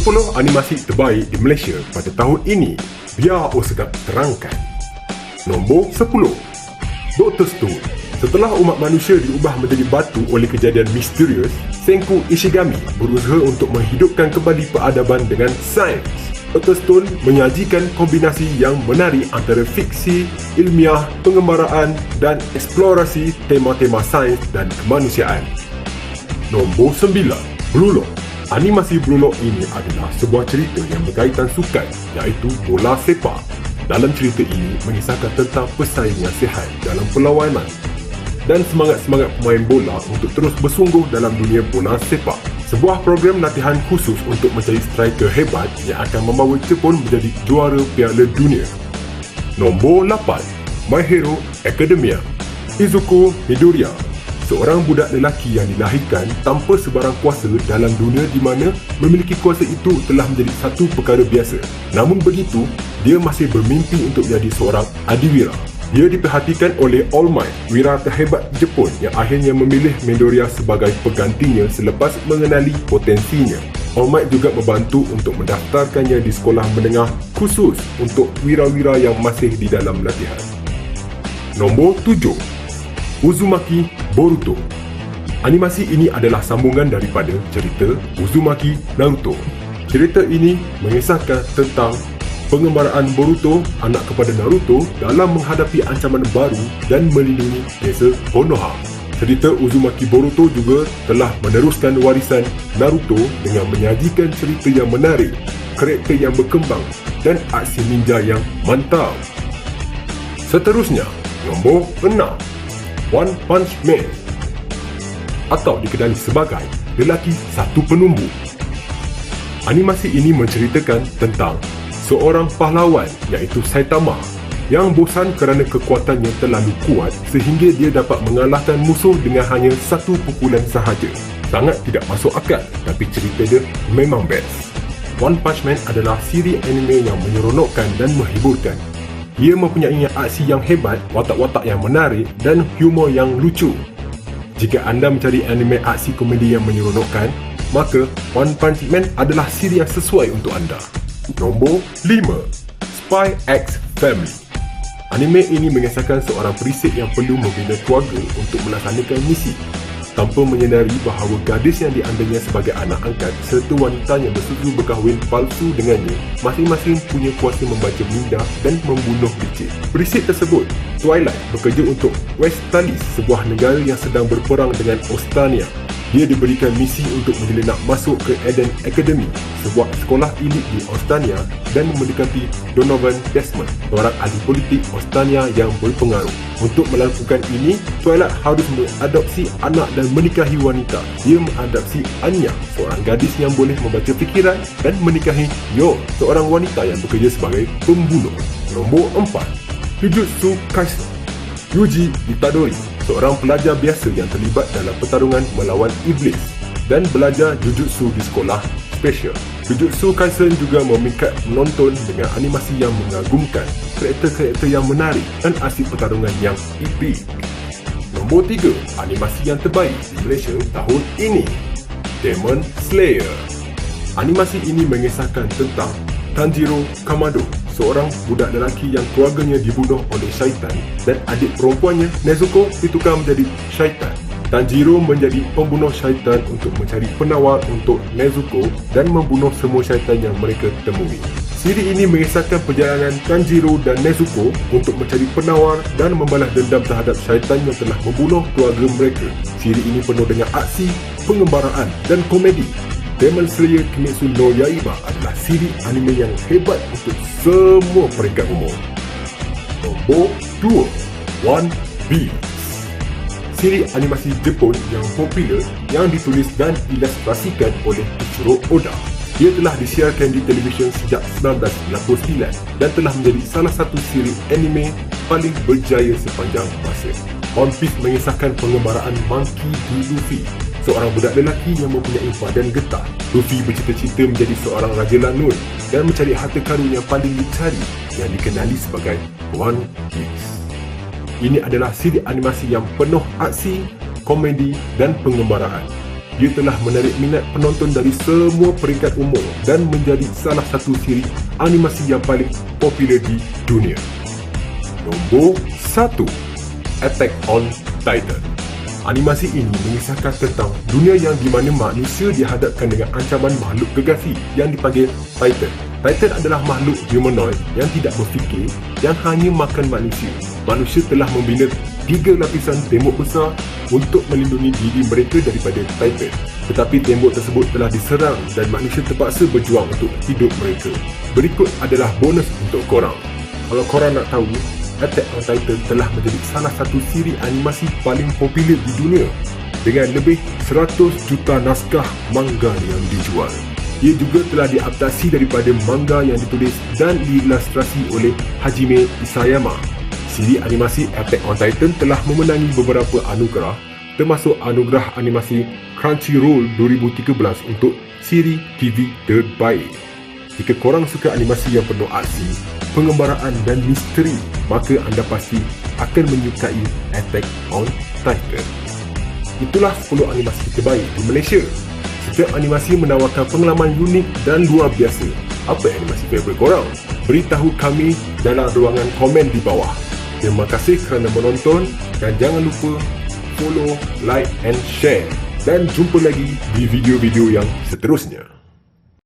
10 animasi terbaik di Malaysia pada tahun ini. Biar Oscar terangkan. Nombor 10, Dr. Stone. Setelah umat manusia diubah menjadi batu oleh kejadian misterius, Senku Ishigami berusaha untuk menghidupkan kembali peradaban dengan sains. Dr. Stone menyajikan kombinasi yang menarik antara fiksi, ilmiah, pengembaraan dan eksplorasi tema-tema sains dan kemanusiaan. Nombor 9, Blue Lock. Animasi Blue Lock ini adalah sebuah cerita yang berkaitan sukan, iaitu bola sepak. Dalam cerita ini mengisahkan tentang pesaing yang sihat dalam perlawanan dan semangat-semangat pemain bola untuk terus bersungguh dalam dunia bola sepak. Sebuah program latihan khusus untuk mencari striker hebat yang akan membawa Jepun menjadi juara Piala Dunia. Nombor 8, My Hero Academia. Izuku Midoriya, seorang budak lelaki yang dilahirkan tanpa sebarang kuasa dalam dunia di mana memiliki kuasa itu telah menjadi satu perkara biasa. Namun begitu, dia masih bermimpi untuk menjadi seorang adiwira. Dia diperhatikan oleh All Might, wira terhebat Jepun yang akhirnya memilih Midoriya sebagai penggantinya selepas mengenali potensinya. All Might juga membantu untuk mendaftarkannya di sekolah menengah khusus untuk wira-wira yang masih di dalam latihan. Nombor 7, Uzumaki Boruto. Animasi ini adalah sambungan daripada cerita Uzumaki Naruto. Cerita ini mengisahkan tentang pengembaraan Boruto, anak kepada Naruto, dalam menghadapi ancaman baru dan melindungi desa Konoha. Cerita Uzumaki Boruto juga telah meneruskan warisan Naruto dengan menyajikan cerita yang menarik, karakter yang berkembang dan aksi ninja yang mantap. Seterusnya, nombor 6, One Punch Man, atau dikenali sebagai lelaki satu penumbu. Animasi ini menceritakan tentang seorang pahlawan iaitu Saitama yang bosan kerana kekuatannya terlalu kuat sehingga dia dapat mengalahkan musuh dengan hanya satu pukulan sahaja. Sangat tidak masuk akal, tapi cerita dia memang best. One Punch Man adalah siri anime yang menyeronokkan dan menghiburkan. Ia mempunyai aksi yang hebat, watak-watak yang menarik dan humor yang lucu. Jika anda mencari anime aksi komedi yang menyeronokkan, maka One Punch Man adalah siri yang sesuai untuk anda. Nombor 5, Spy X Family. Anime ini mengisahkan seorang perisik yang perlu membina keluarga untuk melaksanakan misi. Tanpa menyedari bahawa gadis yang diambilnya sebagai anak angkat serta wanita yang bersetuju berkahwin palsu dengannya masing-masing punya kuasa membaca minda dan membunuh licik. Perisik tersebut, Twilight, bekerja untuk Westalis, sebuah negara yang sedang berperang dengan Ostania. Dia diberikan misi untuk menyelinap masuk ke Eden Academy, sebuah sekolah elit di Ostania, dan mendekati Donovan Desmond, seorang ahli politik Ostania yang berpengaruh. Untuk melakukan ini, Twilight harus mengadopsi anak dan menikahi wanita. Dia mengadopsi Anya, seorang gadis yang boleh membaca fikiran, dan menikahi Yo, seorang wanita yang bekerja sebagai pembunuh. Nombor 4, Jujutsu Kaisen. Yuji Itadori, seorang pelajar biasa yang terlibat dalam pertarungan melawan iblis dan belajar jujutsu di sekolah special. Jujutsu Kaisen juga memikat penonton dengan animasi yang mengagumkan, karakter-karakter yang menarik dan aksi pertarungan yang epik. Nombor 3, animasi yang terbaik di Malaysia tahun ini, Demon Slayer. Animasi ini mengisahkan tentang Tanjiro Kamado, seorang budak lelaki yang keluarganya dibunuh oleh syaitan dan adik perempuannya Nezuko ditukar menjadi syaitan. Tanjiro menjadi pembunuh syaitan untuk mencari penawar untuk Nezuko dan membunuh semua syaitan yang mereka temui. Siri ini mengisahkan perjalanan Tanjiro dan Nezuko untuk mencari penawar dan membalas dendam terhadap syaitan yang telah membunuh keluarga mereka. Siri ini penuh dengan aksi, pengembaraan dan komedi. Demon Slayer Kimetsu no Yaiba adalah siri anime yang hebat untuk semua peringkat umur. Nombor 2, One Piece. Siri animasi Jepun yang popular yang ditulis dan ilustrasikan oleh Ichiro Oda. Ia telah disiarkan di televisyen sejak 1999 dan telah menjadi salah satu siri anime paling berjaya sepanjang masa. One Piece mengisahkan pengembaraan Monkey D. Luffy, seorang budak lelaki yang mempunyai badan getah. Luffy bercita-cita menjadi seorang Raja Lanun dan mencari harta karun yang paling dicari yang dikenali sebagai One Piece. Ini adalah siri animasi yang penuh aksi, komedi dan pengembaraan. ia telah menarik minat penonton dari semua peringkat umur dan menjadi salah satu siri animasi yang paling popular di dunia. Nombor 1. Attack on Titan. Animasi ini mengisahkan tentang dunia yang di mana manusia dihadapkan dengan ancaman makhluk gegasi yang dipanggil Titan. Titan adalah makhluk humanoid yang tidak berfikir yang hanya makan manusia. Manusia telah membina 3 lapisan tembok besar untuk melindungi diri mereka daripada Titan. Tetapi tembok tersebut telah diserang dan manusia terpaksa berjuang untuk hidup mereka. Berikut adalah bonus untuk korang. Kalau korang nak tahu, Attack on Titan telah menjadi salah satu siri animasi paling popular di dunia dengan lebih 100 juta naskah manga yang dijual. Ia juga telah diadaptasi daripada manga yang ditulis dan diilustrasi oleh Hajime Isayama. Siri animasi Attack on Titan telah memenangi beberapa anugerah, termasuk anugerah animasi Crunchyroll 2013 untuk siri TV terbaik. Jika korang suka animasi yang penuh aksi, pengembaraan dan misteri, maka anda pasti akan menyukai Attack on Titan. Itulah 10 animasi terbaik di Malaysia. Setiap animasi menawarkan pengalaman unik dan luar biasa. Apa animasi favorit korang? Beritahu kami dalam ruangan komen di bawah. Terima kasih kerana menonton dan jangan lupa follow, like and share. Dan jumpa lagi di video-video yang seterusnya.